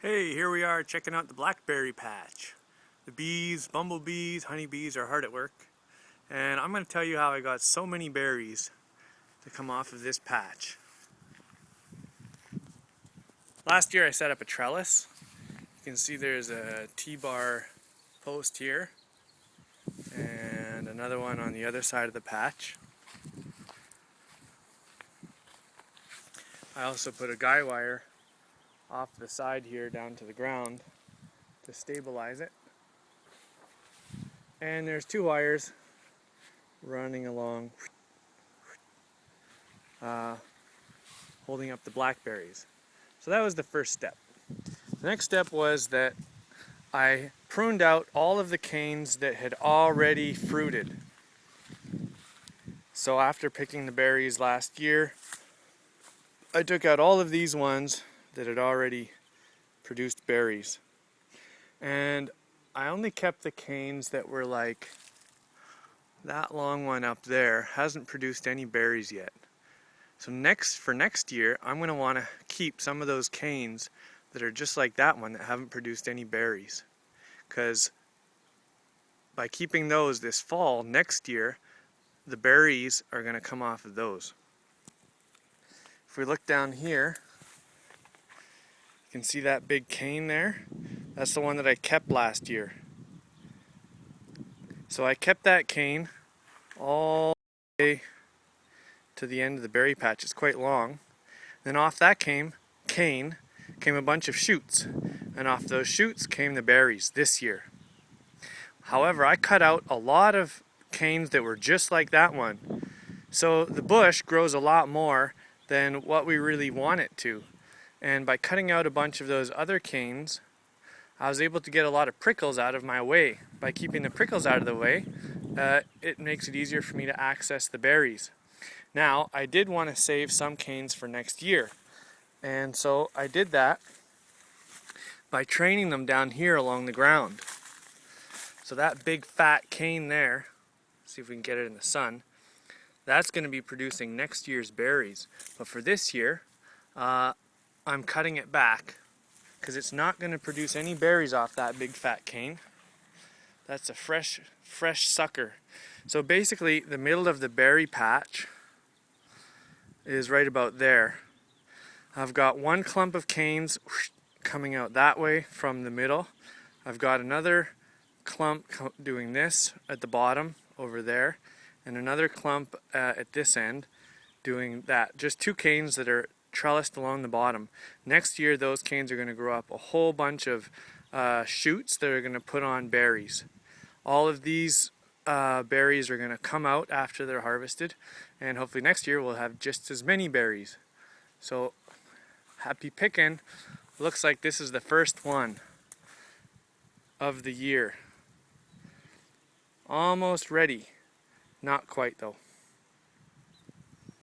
Hey, here we are checking out the blackberry patch. The bees, bumblebees, honeybees are hard at work. And I'm going to tell you how I got so many berries to come off of this patch. Last year I set up a trellis. You can see there's a T-bar post here and another one on the other side of the patch. I also put a guy wire off the side here down to the ground to stabilize it. And there's two wires running along holding up the blackberries. So that was the first step. The next step was that I pruned out all of the canes that had already fruited. So after picking the berries last year, I took out all of these ones that had already produced berries. And I only kept the canes that were like that long one up there hasn't produced any berries yet. So for next year, I'm going to want to keep some of those canes that are just like that one that haven't produced any berries. Because by keeping those this fall, next year, the berries are going to come off of those. If we look down here, you can see that big cane there. That's the one that I kept last year. So I kept that cane all the way to the end of the berry patch. It's quite long. Then off that cane came a bunch of shoots, and off those shoots came the berries this year. However, I cut out a lot of canes that were just like that one, so the bush grows a lot more than what we really want it to. And by cutting out a bunch of those other canes, I was able to get a lot of prickles out of my way. By keeping the prickles out of the way, it makes it easier for me to access the berries. Now, I did want to save some canes for next year, and so I did that by training them down here along the ground. So that big fat cane there, see if we can get it in the sun, that's going to be producing next year's berries. But for this year, I'm cutting it back because it's not going to produce any berries off that big fat cane. That's a fresh sucker. So basically, the middle of the berry patch is right about there. I've got one clump of canes coming out that way from the middle. I've got another clump doing this at the bottom over there, and another clump at this end doing that. Just two canes that are trellised along the bottom. Next year those canes are going to grow up a whole bunch of shoots that are going to put on berries. All of these berries are going to come out after they're harvested, and hopefully next year we'll have just as many berries. So happy picking. Looks like this is the first one of the year. Almost ready. Not quite though.